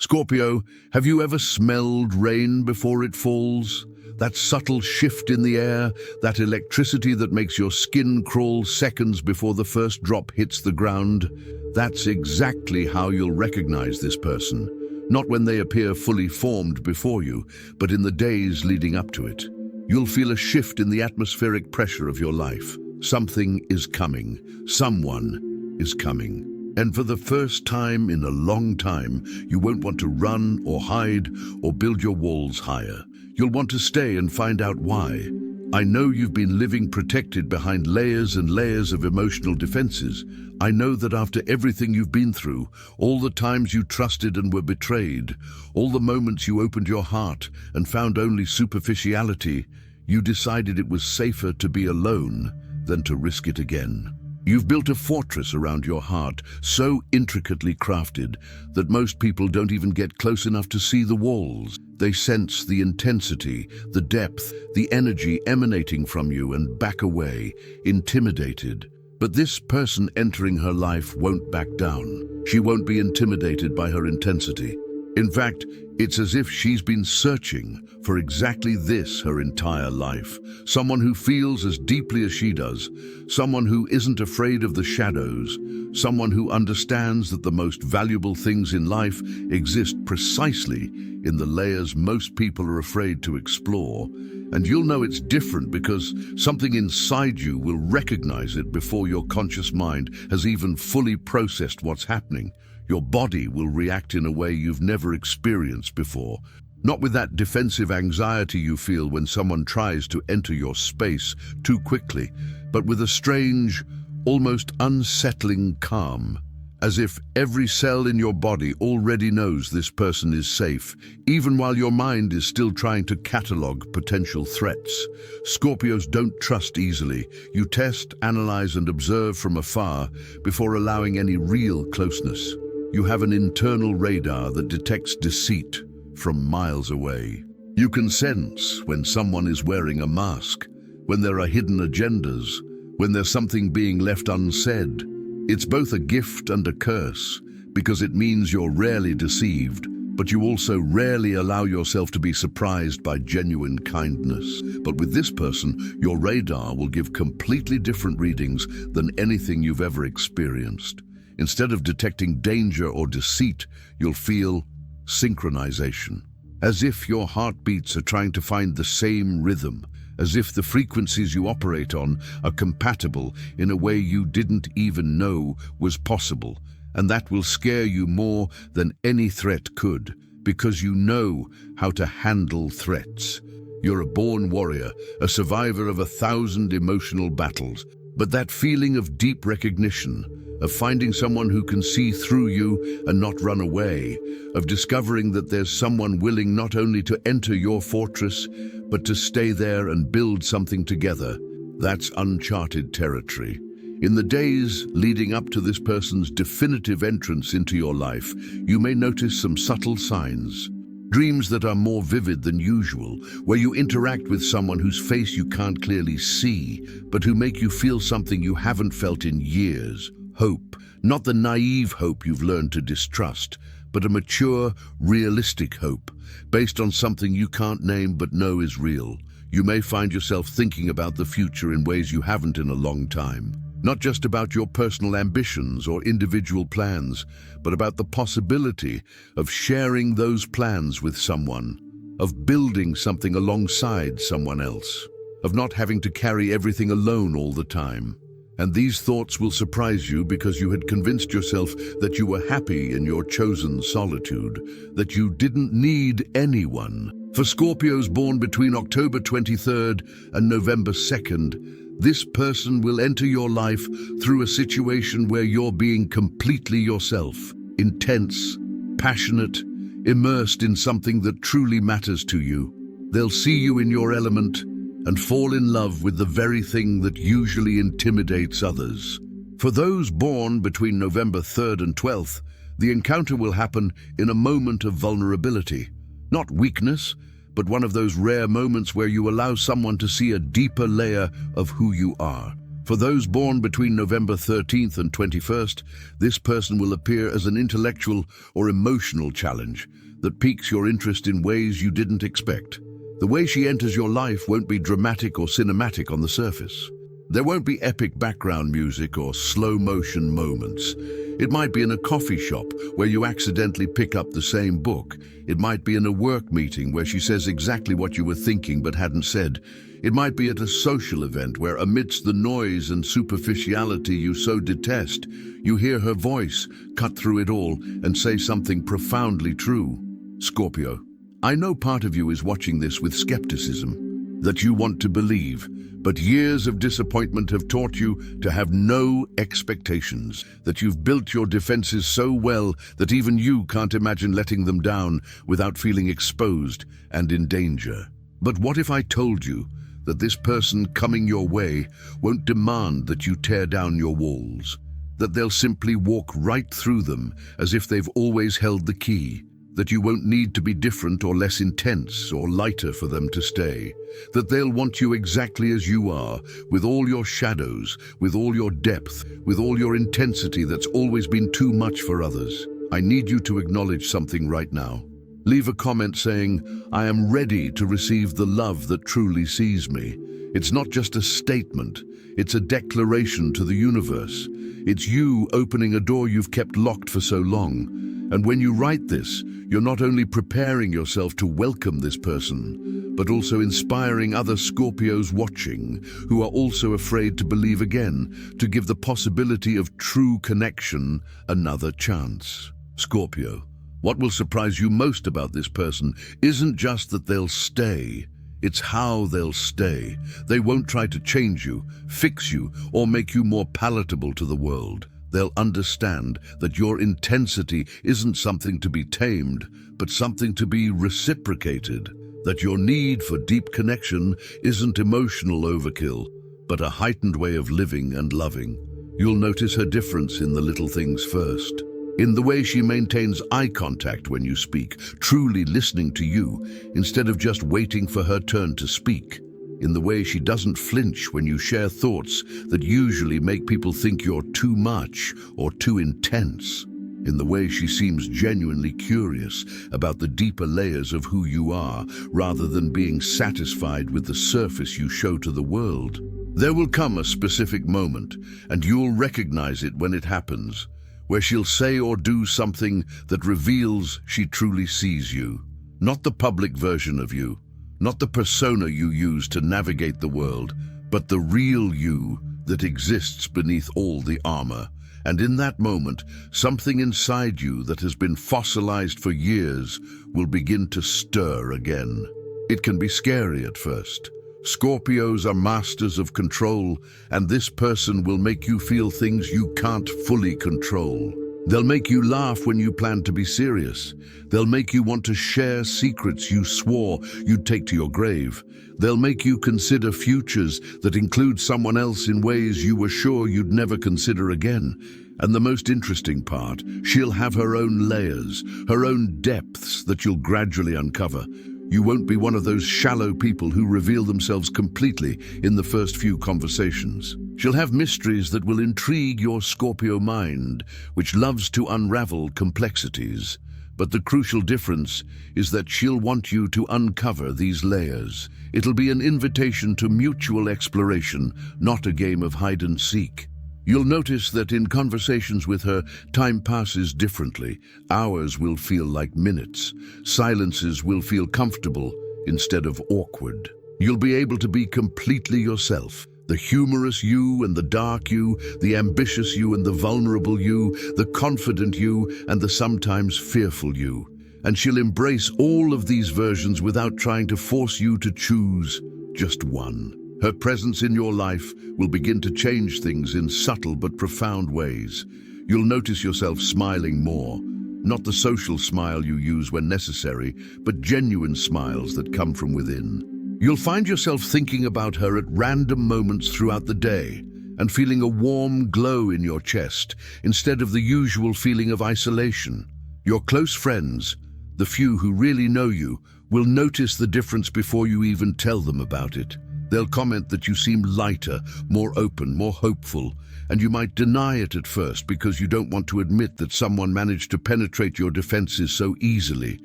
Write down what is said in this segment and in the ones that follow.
Scorpio, have you ever smelled rain before it falls? That subtle shift in the air, that electricity that makes your skin crawl seconds before the first drop hits the ground? That's exactly how you'll recognize this person. Not when they appear fully formed before you, but in the days leading up to it. You'll feel a shift in the atmospheric pressure of your life. Something is coming. Someone is coming. And for the first time in a long time, you won't want to run or hide or build your walls higher. You'll want to stay and find out why. I know you've been living protected behind layers and layers of emotional defenses. I know that after everything you've been through, all the times you trusted and were betrayed, all the moments you opened your heart and found only superficiality, you decided it was safer to be alone than to risk it again. You've built a fortress around your heart, so intricately crafted that most people don't even get close enough to see the walls. They sense the intensity, the depth, the energy emanating from you and back away, intimidated. But this person entering her life won't back down. She won't be intimidated by her intensity. In fact, it's as if she's been searching for exactly this her entire life. Someone who feels as deeply as she does, someone who isn't afraid of the shadows, someone who understands that the most valuable things in life exist precisely in the layers most people are afraid to explore. And you'll know it's different because something inside you will recognize it before your conscious mind has even fully processed what's happening. Your body will react in a way you've never experienced before. Not with that defensive anxiety you feel when someone tries to enter your space too quickly, but with a strange, almost unsettling calm, as if every cell in your body already knows this person is safe, even while your mind is still trying to catalog potential threats. Scorpios don't trust easily. You test, analyze, and observe from afar before allowing any real closeness. You have an internal radar that detects deceit from miles away. You can sense when someone is wearing a mask, when there are hidden agendas, when there's something being left unsaid. It's both a gift and a curse, because it means you're rarely deceived, but you also rarely allow yourself to be surprised by genuine kindness. But with this person, your radar will give completely different readings than anything you've ever experienced. Instead of detecting danger or deceit, you'll feel synchronization, as if your heartbeats are trying to find the same rhythm, as if the frequencies you operate on are compatible in a way you didn't even know was possible. And that will scare you more than any threat could, because you know how to handle threats. You're a born warrior, a survivor of 1,000 emotional battles. But that feeling of deep recognition, of finding someone who can see through you and not run away, of discovering that there's someone willing not only to enter your fortress, but to stay there and build something together, that's uncharted territory. In the days leading up to this person's definitive entrance into your life, you may notice some subtle signs. Dreams that are more vivid than usual, where you interact with someone whose face you can't clearly see, but who make you feel something you haven't felt in years. Hope, not the naive hope you've learned to distrust, but a mature, realistic hope, based on something you can't name but know is real. You may find yourself thinking about the future in ways you haven't in a long time. Not just about your personal ambitions or individual plans, but about the possibility of sharing those plans with someone, of building something alongside someone else, of not having to carry everything alone all the time. And these thoughts will surprise you because you had convinced yourself that you were happy in your chosen solitude, that you didn't need anyone. For Scorpios born between October 23rd and November 2nd, this person will enter your life through a situation where you're being completely yourself, intense, passionate, immersed in something that truly matters to you. They'll see you in your element and fall in love with the very thing that usually intimidates others. For those born between November 3rd and 12th, the encounter will happen in a moment of vulnerability, not weakness, but one of those rare moments where you allow someone to see a deeper layer of who you are. For those born between November 13th and 21st, this person will appear as an intellectual or emotional challenge that piques your interest in ways you didn't expect. The way she enters your life won't be dramatic or cinematic on the surface. There won't be epic background music or slow-motion moments. It might be in a coffee shop where you accidentally pick up the same book. It might be in a work meeting where she says exactly what you were thinking but hadn't said. It might be at a social event where, amidst the noise and superficiality you so detest, you hear her voice cut through it all and say something profoundly true. Scorpio, I know part of you is watching this with skepticism, that you want to believe, but years of disappointment have taught you to have no expectations, that you've built your defenses so well that even you can't imagine letting them down without feeling exposed and in danger. But what if I told you that this person coming your way won't demand that you tear down your walls, that they'll simply walk right through them as if they've always held the key, that you won't need to be different or less intense or lighter for them to stay, that they'll want you exactly as you are, with all your shadows, with all your depth, with all your intensity that's always been too much for others? I need you to acknowledge something right now. Leave a comment saying, I am ready to receive the love that truly sees me. It's not just a statement, it's a declaration to the universe. It's you opening a door you've kept locked for so long. And when you write this, you're not only preparing yourself to welcome this person, but also inspiring other Scorpios watching who are also afraid to believe again, to give the possibility of true connection another chance. Scorpio, what will surprise you most about this person isn't just that they'll stay, it's how they'll stay. They won't try to change you, fix you, or make you more palatable to the world. They'll understand that your intensity isn't something to be tamed, but something to be reciprocated. That your need for deep connection isn't emotional overkill, but a heightened way of living and loving. You'll notice her difference in the little things first. In the way she maintains eye contact when you speak, truly listening to you, instead of just waiting for her turn to speak. In the way she doesn't flinch when you share thoughts that usually make people think you're too much or too intense. In the way she seems genuinely curious about the deeper layers of who you are, rather than being satisfied with the surface you show to the world. There will come a specific moment, and you'll recognize it when it happens, where she'll say or do something that reveals she truly sees you. Not the public version of you, not the persona you use to navigate the world, but the real you that exists beneath all the armor. And in that moment, something inside you that has been fossilized for years will begin to stir again. It can be scary at first. Scorpios are masters of control, and this person will make you feel things you can't fully control. They'll make you laugh when you plan to be serious. They'll make you want to share secrets you swore you'd take to your grave. They'll make you consider futures that include someone else in ways you were sure you'd never consider again. And the most interesting part, she'll have her own layers, her own depths that you'll gradually uncover. You won't be one of those shallow people who reveal themselves completely in the first few conversations. She'll have mysteries that will intrigue your Scorpio mind, which loves to unravel complexities. But the crucial difference is that she'll want you to uncover these layers. It'll be an invitation to mutual exploration, not a game of hide and seek. You'll notice that in conversations with her, time passes differently. Hours will feel like minutes. Silences will feel comfortable instead of awkward. You'll be able to be completely yourself. The humorous you and the dark you, the ambitious you and the vulnerable you, the confident you and the sometimes fearful you. And she'll embrace all of these versions without trying to force you to choose just one. Her presence in your life will begin to change things in subtle but profound ways. You'll notice yourself smiling more, not the social smile you use when necessary, but genuine smiles that come from within. You'll find yourself thinking about her at random moments throughout the day and feeling a warm glow in your chest instead of the usual feeling of isolation. Your close friends, the few who really know you, will notice the difference before you even tell them about it. They'll comment that you seem lighter, more open, more hopeful, and you might deny it at first because you don't want to admit that someone managed to penetrate your defenses so easily.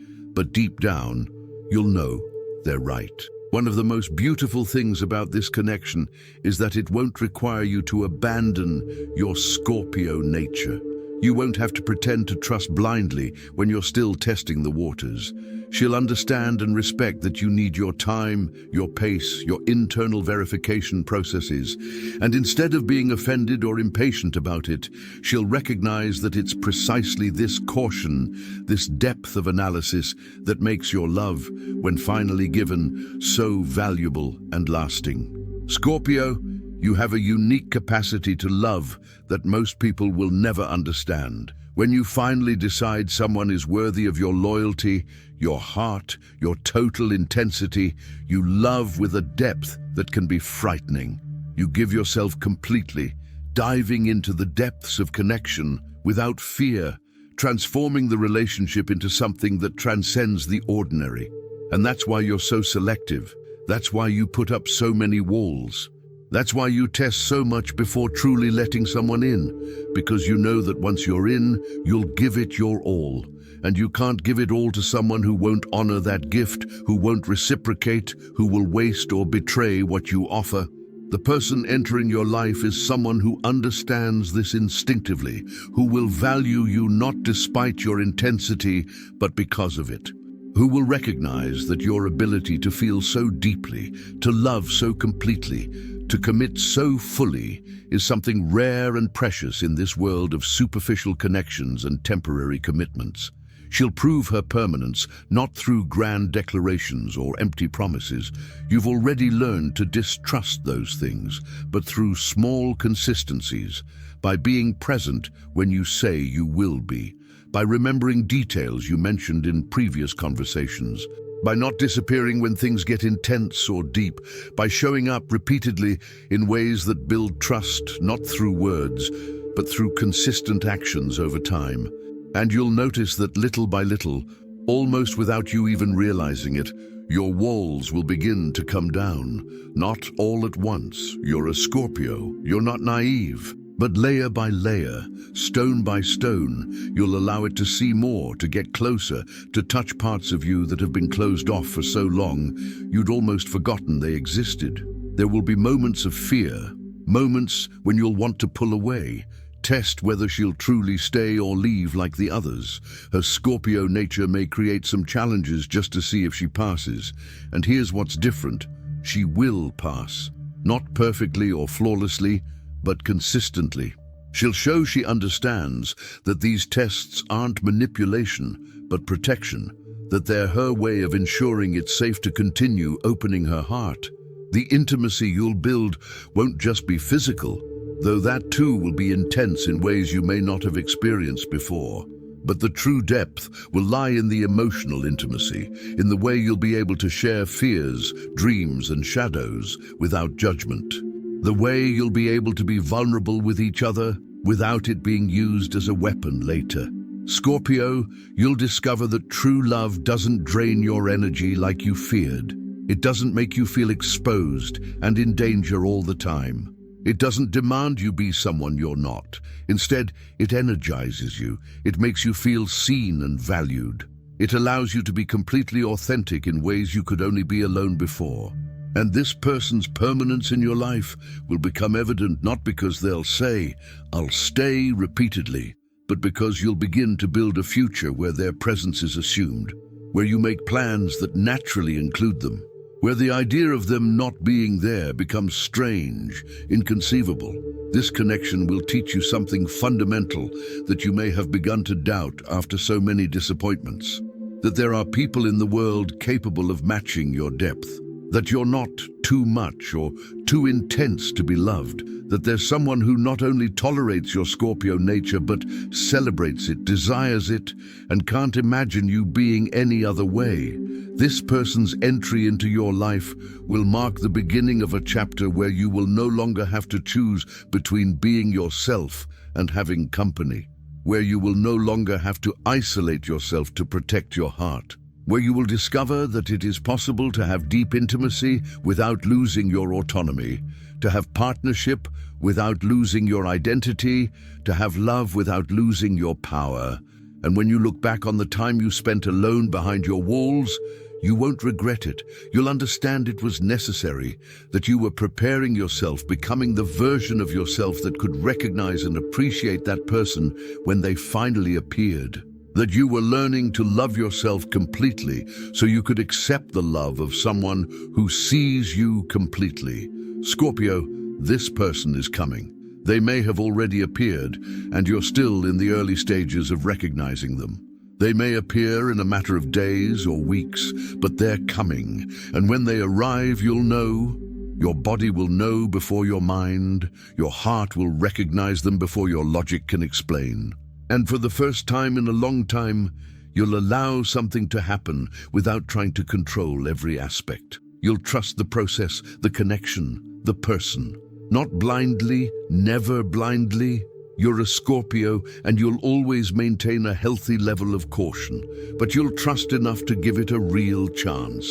But deep down, you'll know they're right. One of the most beautiful things about this connection is that it won't require you to abandon your Scorpio nature. You won't have to pretend to trust blindly when you're still testing the waters. She'll understand and respect that you need your time, your pace, your internal verification processes. And instead of being offended or impatient about it, she'll recognize that it's precisely this caution, this depth of analysis that makes your love, when finally given, so valuable and lasting. Scorpio, you have a unique capacity to love that most people will never understand. When you finally decide someone is worthy of your loyalty, your heart, your total intensity, you love with a depth that can be frightening. You give yourself completely, diving into the depths of connection without fear, transforming the relationship into something that transcends the ordinary. And that's why you're so selective. That's why you put up so many walls. That's why you test so much before truly letting someone in, because you know that once you're in, you'll give it your all. And you can't give it all to someone who won't honor that gift, who won't reciprocate, who will waste or betray what you offer. The person entering your life is someone who understands this instinctively, who will value you not despite your intensity, but because of it. Who will recognize that your ability to feel so deeply, to love so completely, to commit so fully is something rare and precious in this world of superficial connections and temporary commitments. She'll prove her permanence not through grand declarations or empty promises. You've already learned to distrust those things, but through small consistencies, by being present when you say you will be, by remembering details you mentioned in previous conversations, by not disappearing when things get intense or deep, by showing up repeatedly in ways that build trust, not through words, but through consistent actions over time. And you'll notice that little by little, almost without you even realizing it, your walls will begin to come down. Not all at once. You're a Scorpio. You're not naive. But layer by layer, stone by stone, you'll allow it to see more, to get closer, to touch parts of you that have been closed off for so long, you'd almost forgotten they existed. There will be moments of fear, moments when you'll want to pull away, test whether she'll truly stay or leave like the others. Her Scorpio nature may create some challenges just to see if she passes. And here's what's different. She will pass. Not perfectly or flawlessly, but consistently. She'll show she understands that these tests aren't manipulation, but protection, that they're her way of ensuring it's safe to continue opening her heart. The intimacy you'll build won't just be physical, though that too will be intense in ways you may not have experienced before. But the true depth will lie in the emotional intimacy, in the way you'll be able to share fears, dreams, and shadows without judgment. The way you'll be able to be vulnerable with each other without it being used as a weapon later. Scorpio, you'll discover that true love doesn't drain your energy like you feared. It doesn't make you feel exposed and in danger all the time. It doesn't demand you be someone you're not. Instead, it energizes you. It makes you feel seen and valued. It allows you to be completely authentic in ways you could only be alone before. And this person's permanence in your life will become evident not because they'll say, "I'll stay," repeatedly, but because you'll begin to build a future where their presence is assumed, where you make plans that naturally include them, where the idea of them not being there becomes strange, inconceivable. This connection will teach you something fundamental that you may have begun to doubt after so many disappointments. That there are people in the world capable of matching your depth. That you're not too much or too intense to be loved. That there's someone who not only tolerates your Scorpio nature but celebrates it, desires it, and can't imagine you being any other way. This person's entry into your life will mark the beginning of a chapter where you will no longer have to choose between being yourself and having company, where you will no longer have to isolate yourself to protect your heart. where you will discover that it is possible to have deep intimacy without losing your autonomy, to have partnership without losing your identity, to have love without losing your power. And when you look back on the time you spent alone behind your walls, you won't regret it. You'll understand it was necessary, that you were preparing yourself, becoming the version of yourself that could recognize and appreciate that person when they finally appeared. That you were learning to love yourself completely so you could accept the love of someone who sees you completely. Scorpio, this person is coming. They may have already appeared, and you're still in the early stages of recognizing them. They may appear in a matter of days or weeks, but they're coming. And when they arrive, you'll know. Your body will know before your mind. Your heart will recognize them before your logic can explain. And for the first time in a long time, you'll allow something to happen without trying to control every aspect. You'll trust the process, the connection, the person. Not blindly, never blindly. You're a Scorpio, and you'll always maintain a healthy level of caution, but you'll trust enough to give it a real chance,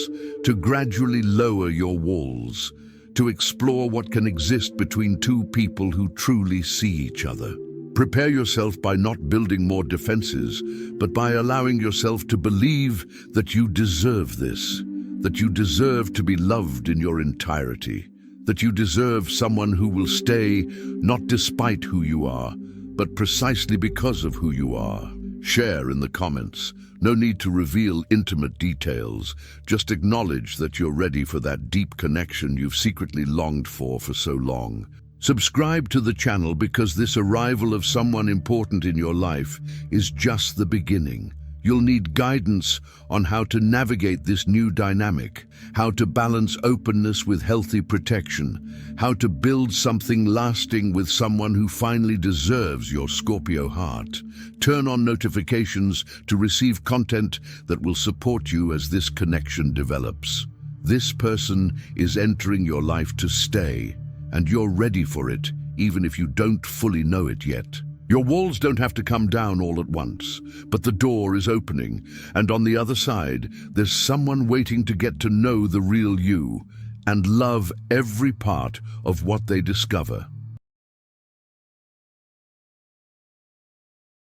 to gradually lower your walls, to explore what can exist between two people who truly see each other. Prepare yourself by not building more defenses, but by allowing yourself to believe that you deserve this, that you deserve to be loved in your entirety, that you deserve someone who will stay, not despite who you are, but precisely because of who you are. Share in the comments. No need to reveal intimate details. Just acknowledge that you're ready for that deep connection you've secretly longed for so long. Subscribe to the channel because this arrival of someone important in your life is just the beginning. You'll need guidance on how to navigate this new dynamic, how to balance openness with healthy protection, how to build something lasting with someone who finally deserves your Scorpio heart. Turn on notifications to receive content that will support you as this connection develops. This person is entering your life to stay, and you're ready for it, even if you don't fully know it yet. Your walls don't have to come down all at once, but the door is opening, and on the other side, there's someone waiting to get to know the real you and love every part of what they discover.